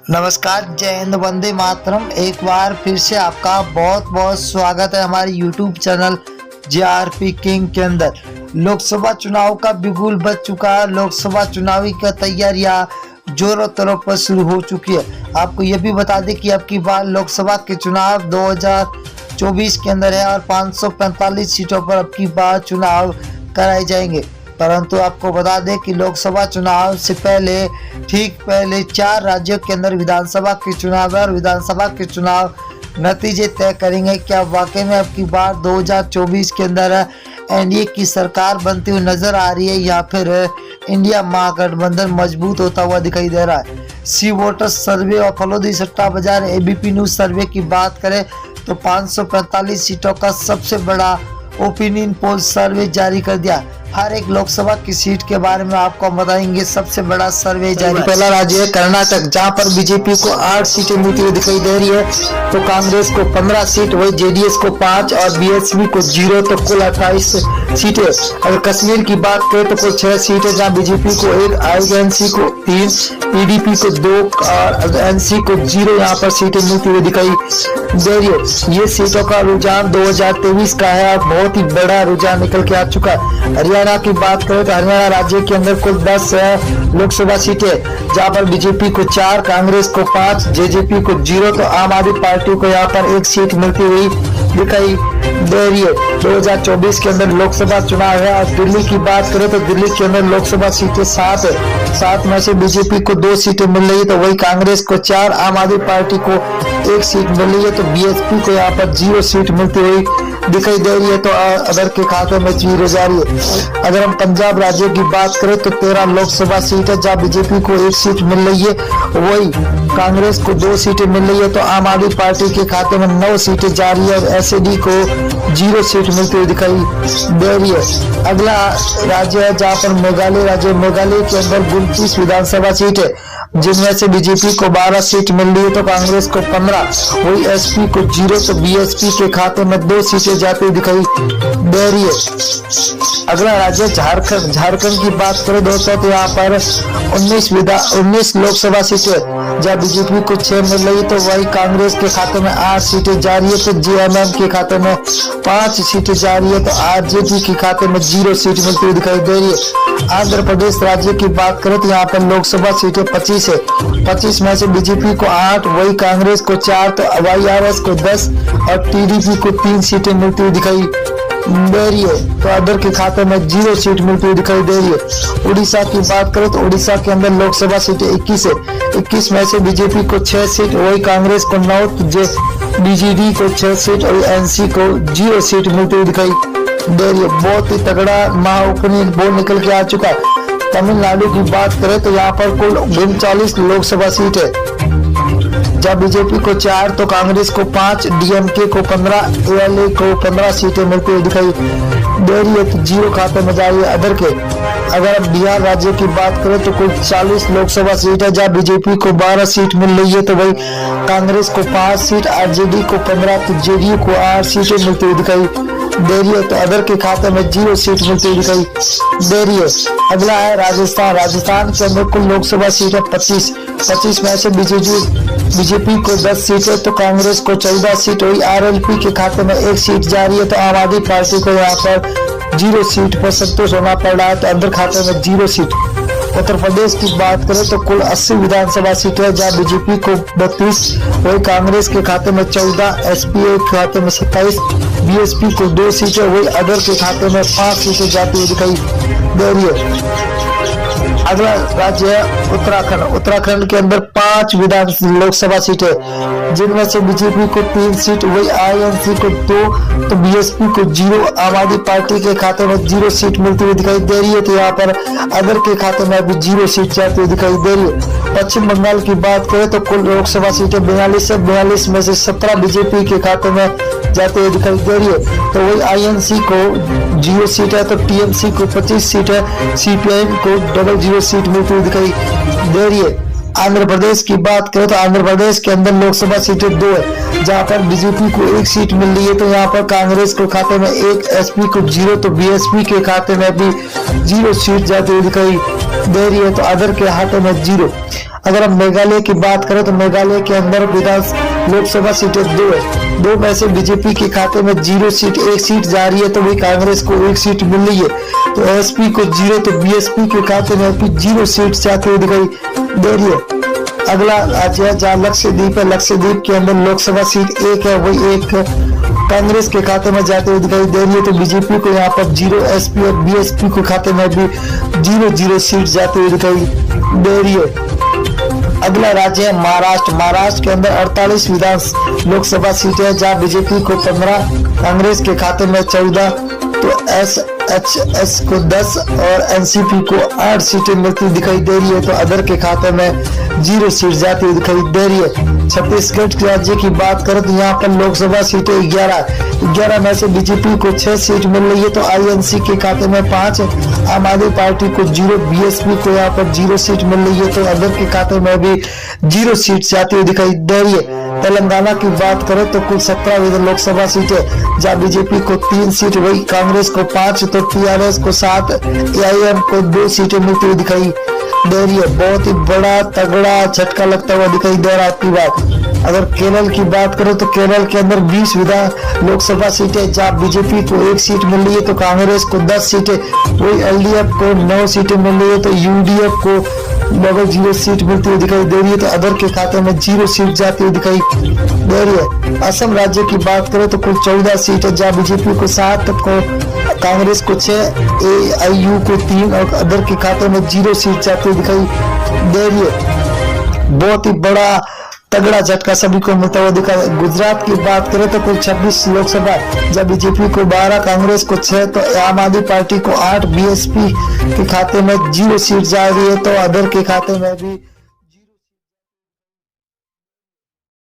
नमस्कार, जय हिंद, वंदे मातरम। एक बार फिर से आपका बहुत बहुत स्वागत है हमारे YouTube चैनल JRP किंग के अंदर। लोकसभा चुनाव का बिगुल बज चुका है। लोकसभा चुनावी का तैयारियां जोरों तौरों पर शुरू हो चुकी है। आपको यह भी बता दें कि अब की बार लोकसभा के चुनाव 2024 के अंदर है और 545 सीटों पर अब की बार चुनाव कराए जाएंगे। परंतु आपको बता दें कि लोकसभा चुनाव से ठीक पहले 4 राज्यों के अंदर विधानसभा के चुनाव है और विधानसभा के चुनाव नतीजे तय करेंगे क्या वाकई में अब की बार 2024 के अंदर एनडीए की सरकार बनती हुई नजर आ रही है या फिर इंडिया महागठबंधन मजबूत होता हुआ दिखाई दे रहा है। सी वोटर्स सर्वे और फलोदी सट्टा बाजार एबीपी न्यूज सर्वे की बात करें तो 545 सीटों का सबसे बड़ा ओपिनियन पोल सर्वे जारी कर दिया। हर एक लोकसभा की सीट के बारे में आपको बताएंगे। सबसे बड़ा सर्वे जारी। पहला राज्य है कर्नाटक, जहां पर बीजेपी को 8 सीटें मिलती हुई दिखाई दे रही है, तो कांग्रेस को 15 सीट, वही जेडीएस को 5 और बीएसपी को 0, तो कुल 28 सीटें। अगर कश्मीर की बात करें तो कुल 6 सीटें, जहां बीजेपी को 1, आईएनसी को 3, पीडीपी को 2 और एनसी को 0 यहाँ पर सीटें मिलती हुई दिखाई दे रही है। ये सीटों का रुझान 2023 का है और बहुत ही बड़ा रुझान निकल के आ चुका है। हरियाणा की बात करें तो हरियाणा राज्य के अंदर कुल 10 लोकसभा सीटें, जहां पर बीजेपी को 4, कांग्रेस को 5, जेजेपी को 0, तो आम आदमी पार्टी को यहाँ पर 1 सीट मिलती हुई दिखाई दे रही है। 2024 के अंदर लोकसभा चुनाव है और दिल्ली की बात करें तो दिल्ली के अंदर लोकसभा सीटें 7 है। 7 में से बीजेपी को 2 सीटें मिल रही है, तो वही कांग्रेस को 4, आम आदमी पार्टी को 1 सीट मिल रही है, तो बीएसपी को यहाँ पर 0 सीट मिलती हुई दिखाई दे रही है। तो अदर के खाते में 0 जा रही है। अगर हम पंजाब राज्य की बात करें तो 13 लोकसभा सीट है, जहाँ बीजेपी को 1 सीट मिल रही है, वही कांग्रेस को 2 सीटें मिल रही है, तो आम आदमी पार्टी के खाते में 9 सीटें जा रही है और एसएडी को 0 सीट मिलती हुई दिखाई दे रही है। अगला राज्य है जहाँ पर मेघालय राज्य। मेघालय के अंदर 29 विधानसभा सीट है, जिनमें से बीजेपी को 12 सीट मिल रही है, तो कांग्रेस को 15, वही एसपी को 0, तो बीएसपी के खाते में 2 सीटें जाती हुई दिखाई दे रही है। अगला राज्य झारखंड। झारखंड की बात करें दोस्तों तो यहाँ पर 19 लोकसभा सीटें, जहाँ बीजेपी को 6 मिल रही है, तो वही कांग्रेस के खाते में 8 सीटें जा रही है, तो जेएमएम के खाते में 5 सीटें जा रही है, तो आरजेडी के खाते में 0 सीट मिलती हुई दिखाई दे रही है। आंध्र प्रदेश राज्य की बात करें तो यहाँ पर लोकसभा सीटें 25 है। 25 में से बीजेपी को 8, वही कांग्रेस को 4, तो वाईआरएस को 10 और टीडीपी को 3 सीटें मिलती हुई दिखाई दे रही है, तो अदर के खाते में 0 सीट मिलती हुई दिखाई दे रही है। उड़ीसा की बात करें तो उड़ीसा के अंदर लोकसभा सीटें 21 है। 21 में से बीजेपी को 6 सीट, वही कांग्रेस को 9, बीजेडी को 6 सीट और एनसी को 0 सीट मिलती हुई दिखाई दे रही है। बहुत ही तगड़ा महाओपिनियन पोल निकल के आ चुका है। तमिलनाडु की बात करें तो यहाँ पर कुल 39 लोकसभा सीट है, जहाँ बीजेपी को 4, तो कांग्रेस को 5, डीएमके को 15, एएलए को 15 सीटें मिलती हुई दिखाई दे रही है, तो 0 खाते में जा रही है अदर के। अगर हम बिहार राज्य की बात करें तो कुल 40 लोकसभा सीट है, जहाँ बीजेपी को 12 सीट मिल रही है, तो वही कांग्रेस को 5 सीट, आरजेडी को 15, तो जेडीयू को 8 सीटें मिलती हुई दिखाई दे रही है, तो अदर के खाते में 0 सीट मिलती हुई दिखाई दे रही है। अगला है राजस्थान। राजस्थान के अंदर कुल लोकसभा सीट है 25 में से बीजेपी को 10 सीट है, तो कांग्रेस को 14 सीट, वही आरएलपी के खाते में 1 सीट जा रही है, तो आम आदमी पार्टी को यहाँ पर 0 सीट पर संतोष होना पड़ रहा है, तो अंदर खाते में 0 सीट। उत्तर प्रदेश की बात करें तो कुल 80 विधानसभा सीटें है, जहाँ बीजेपी को 32, वही कांग्रेस के खाते में 14, एसपीए के खाते में 27, बीएसपी को 2 सीटें, वही अदर के खाते में 5 सीटें जाती हुई दिखाई दे रही है। अगला राज्य है उत्तराखंड। उत्तराखंड के अंदर 5 लोकसभा सीटें, जिनमें से बीजेपी को 3 सीट, वही आईएनसी को 2, तो बीएसपी को 0, आम आदमी पार्टी के खाते में 0 सीट मिलती हुई दिखाई दे रही है, तो यहाँ पर अदर के खाते में अभी 0 सीट जाती हुई दिखाई दे रही है। पश्चिम बंगाल की बात करें तो कुल लोकसभा सीटें 42 है। 42 में से 17 बीजेपी के खाते में जाते हुए दिखाई दे रही है, तो वही आईएनसी को 0 सीट है, तो टीएमसी को 25 सीट है, सीपीआईएम को 00 सीट मिलती हुई दिखाई दे रही है। आंध्र प्रदेश की बात करें तो आंध्र प्रदेश के अंदर लोकसभा सीटें 2 है, जहां पर बीजेपी को 1 सीट मिल रही है, तो यहाँ पर कांग्रेस के खाते में 1, एसपी को 0, तो बीएसपी के खाते में भी 0 सीट जाती हुई दिखाई दे रही है, तो अदर के खाते में 0। अगर हम मेघालय की बात करें तो मेघालय के अंदर लोकसभा सीटें 2 है। 2 में से बीजेपी के खाते में 0 सीट, 1 सीट जा रही है, तो वही कांग्रेस को 1 सीट मिल रही है। तो एसपी को 0, तो बीएसपी के खाते में अभी 0 सीट जाती हुई दिखाई दे रही है। अगला राज्य है जहाँ लक्षद्वीप है। लक्षद्वीप के अंदर लोकसभा सीट 1 है, वही 1 कांग्रेस के खाते में जाते हुए दिखाई दे रही है। तो बीजेपी को यहाँ पर 0, एसपी और बीएसपी के खाते में भी 0 सीट जाते हुए दिखाई दे रही है। अगला राज्य है महाराष्ट्र। महाराष्ट्र के अंदर 48 लोकसभा सीटें हैं, जहाँ बीजेपी को 15, कांग्रेस के खाते में 14, तो एसएचएस को 10 और एनसीपी को 8 सीटें मिलती दिखाई दे रही है। तो अदर के खाते में 0 सीट जाती हुई दिखाई दे रही है। छत्तीसगढ़ राज्य की बात करें तो यहाँ पर लोकसभा सीटें 11 में से बीजेपी को 6 सीट मिल रही है, तो आईएनसी के खाते में 5, आम आदमी पार्टी को 0, बीएसपी को यहाँ पर 0 सीट मिल रही है, तो अदर के खाते में भी 0 सीट जाती हुई दिखाई दे रही है। तेलंगाना की बात करें तो कुल 17 लोकसभा सीटें, जहाँ बीजेपी को 3 सीट, वही कांग्रेस को 5, तो टीआरएस को 7, एआईएम को 2 सीटें मिलती हुई दिखाई दे रही है। बहुत ही बड़ा तगड़ा झटका लगता हुआ दिखाई दे रहा है आपकी बात। अगर केरल की बात करें तो केरल के अंदर 20 लोकसभा सीटें, जहाँ बीजेपी को 1 सीट मिल रही है, तो कांग्रेस को 10 सीटें, वही एलडीएफ को 9 सीटें मिल रही है, तो यूडीएफ को लगभग 0 सीट मिलती हुई दिखाई दे रही है, तो अदर के खाते में 0 सीट जाती हुई दिखाई दे रही है। असम राज्य की बात करें तो कुल 14 सीट है, जहाँ बीजेपी को 7, को कांग्रेस को 6, एआईयू को 3 और अदर के खाते में 0 सीट जाती हुई दिखाई दे रही है। बहुत ही बड़ा तगड़ा झटका सभी को मिलता हुआ दिखा। गुजरात की बात करें तो कुल 26 लोकसभा, जब बीजेपी को 12, कांग्रेस को 6, तो आम आदमी पार्टी को 8, बीएसपी के खाते में 0 सीट जा रही है, तो अदर के खाते में भी